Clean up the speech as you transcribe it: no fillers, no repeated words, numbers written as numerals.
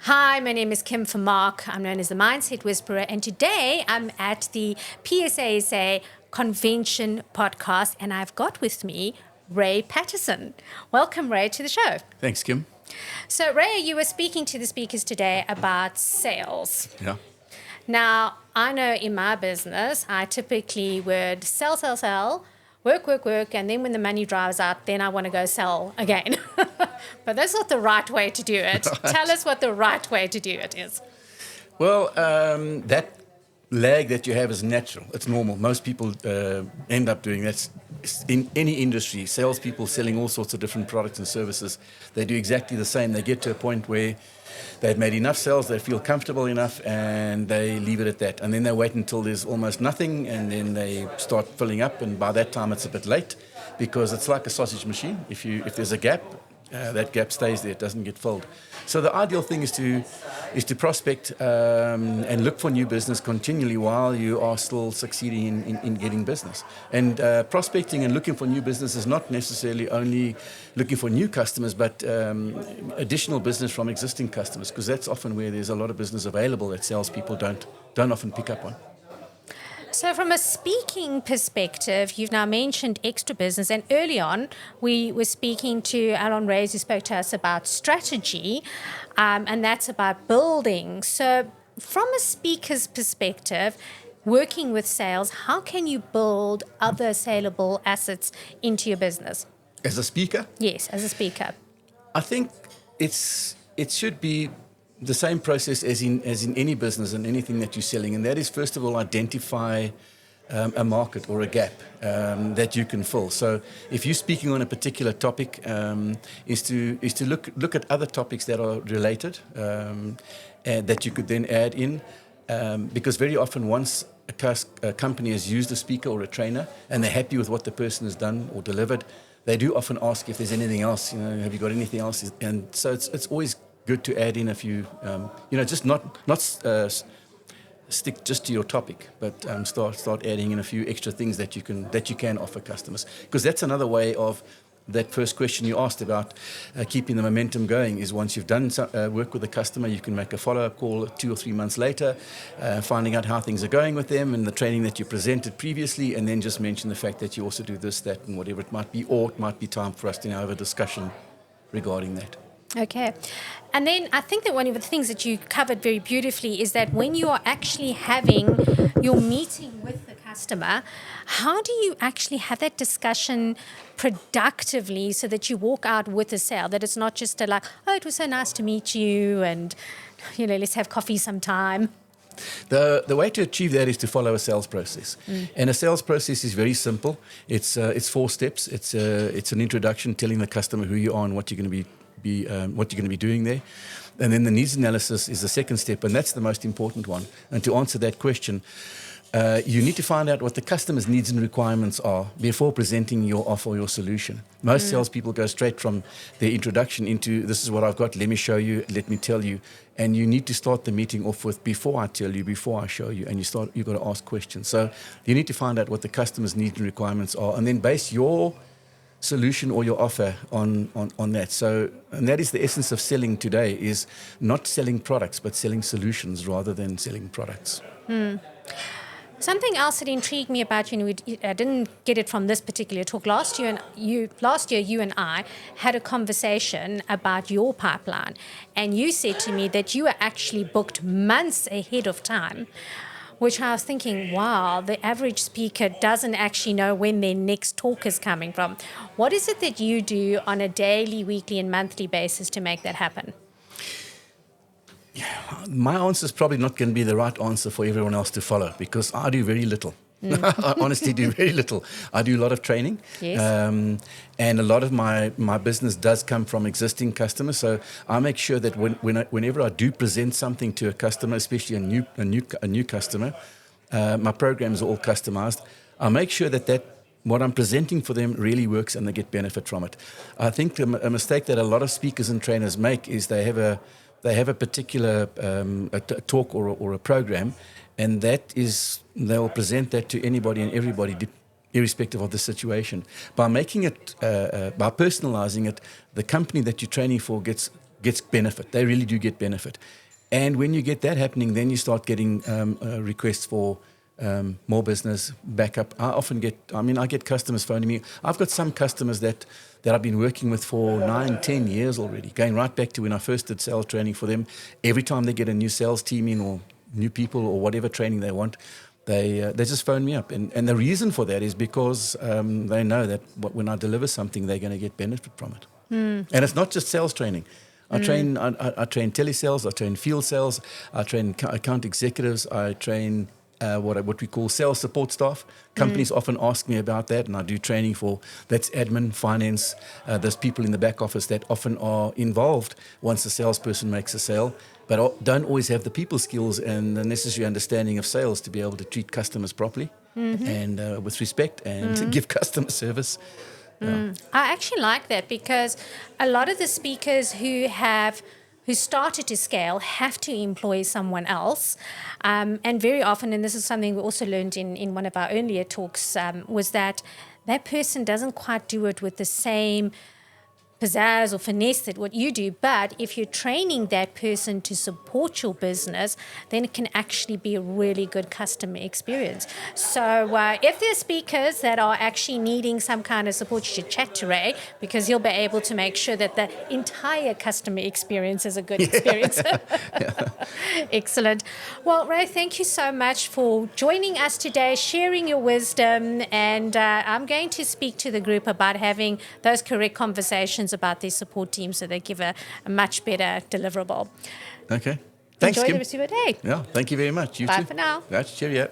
Hi, my name is Kim from Mark. I'm known as the Mindset Whisperer, and today I'm at the PSASA Convention podcast, and I've got with me Ray Patterson. Welcome, Ray, to the show. Thanks, Kim. So, Ray, you were speaking to the speakers today about sales. Yeah. Now, I know in my business, I typically would sell, work, and then when the money dries out, then I want to go sell again. But that's not the right way to do it. Right. Tell us what the right way to do it is. Well, that lag that you have is natural. It's normal. Most people end up doing that. In any industry, salespeople selling all sorts of different products and services, they do exactly the same. They get to a point where they've made enough sales, they feel comfortable enough, and they leave it at that. And then they wait until there's almost nothing, and then they start filling up. And by that time, it's a bit late, because it's like a sausage machine. If there's a gap, that gap stays there; it doesn't get filled. So the ideal thing is to prospect and look for new business continually while you are still succeeding in getting business. And prospecting and looking for new business is not necessarily only looking for new customers, but additional business from existing customers, because that's often where there's a lot of business available that salespeople don't often pick up on. So from a speaking perspective, you've now mentioned extra business, and early on we were speaking to Aaron Reyes, who spoke to us about strategy, and that's about building. So from a speaker's perspective, working with sales, how can you build other saleable assets into your business? As a speaker? Yes, as a speaker. I think it should be the same process as in any business and anything that you're selling, and that is, first of all, identify a market or a gap that you can fill. So if you're speaking on a particular topic, is to look at other topics that are related and that you could then add in, because very often once a company has used a speaker or a trainer and they're happy with what the person has done or delivered, they do often ask if there's anything else. Have you got anything else? And so it's always good to add in a few, just not stick just to your topic, but start adding in a few extra things that you can offer customers. Because that's another way of that first question you asked about keeping the momentum going, is once you've done work with the customer, you can make a follow-up call 2 or 3 months later, finding out how things are going with them and the training that you presented previously, and then just mention the fact that you also do this, that, and whatever it might be, or it might be time for us to now have a discussion regarding that. Okay. And then I think that one of the things that you covered very beautifully is that when you are actually having your meeting with the customer, how do you actually have that discussion productively so that you walk out with a sale, that it's not just it was so nice to meet you and, let's have coffee sometime. The way to achieve that is to follow a sales process. And a sales process is very simple. It's 4 steps. It's an introduction, telling the customer who you are and what you're going to be doing there. And then the needs analysis is the second step, and that's the most important one. And to answer that question, you need to find out what the customer's needs and requirements are before presenting your offer or your solution. Most salespeople go straight from their introduction into, this is what I've got, let me show you, let me tell you. And you need to start the meeting off with, before I tell you, before I show you, and you've got to ask questions. So you need to find out what the customer's needs and requirements are, and then base your solution or your offer on that. So, and that is the essence of selling today, is not selling products, but selling solutions rather than selling products. Something else that intrigued me about you, I didn't get it from this particular talk. Last year, you and I had a conversation about your pipeline, and you said to me that you were actually booked months ahead of time, which I was thinking, wow, the average speaker doesn't actually know when their next talk is coming from. What is it that you do on a daily, weekly, and monthly basis to make that happen? My answer is probably not going to be the right answer for everyone else to follow, because I do very little. I honestly do very little. I do a lot of training. Yes. And a lot of my business does come from existing customers. So I make sure that whenever I do present something to a customer, especially a new customer, my programs are all customized. I make sure that what I'm presenting for them really works and they get benefit from it. I think a mistake that a lot of speakers and trainers make is they have a particular talk or a program, and they'll present that to anybody and everybody, irrespective of the situation. By making it, by personalizing it, the company that you're training for gets gets benefit. They really do get benefit. And when you get that happening, then you start getting requests for more business, backup. I get customers phoning me. I've got some customers that I've been working with for 9, 10 years already, going right back to when I first did sales training for them. Every time they get a new sales team in or new people or whatever training they want, they just phone me up. And the reason for that is because they know that when I deliver something, they're going to get benefit from it. And it's not just sales training. I train telesales, I train field sales, I train account executives, I train what we call sales support staff. Companies often ask me about that, and I do training that's admin, finance, those people in the back office that often are involved once the salesperson makes a sale, but don't always have the people skills and the necessary understanding of sales to be able to treat customers properly and with respect and to give customer service. I actually like that, because a lot of the speakers who started to scale have to employ someone else. And very often, and this is something we also learned in one of our earlier talks, was that person doesn't quite do it with the same pizzazz or finesse that what you do. But if you're training that person to support your business, then it can actually be a really good customer experience. So if there's speakers that are actually needing some kind of support, you should chat to Ray, because he'll be able to make sure that the entire customer experience is a good experience. Excellent. Well, Ray, thank you so much for joining us today, sharing your wisdom, and I'm going to speak to the group about having those correct conversations about their support team so they give a much better deliverable. Okay. Thanks, Enjoy Kim. the rest of your day. Yeah, thank you very much. You Bye too. for now. Right, cheerio.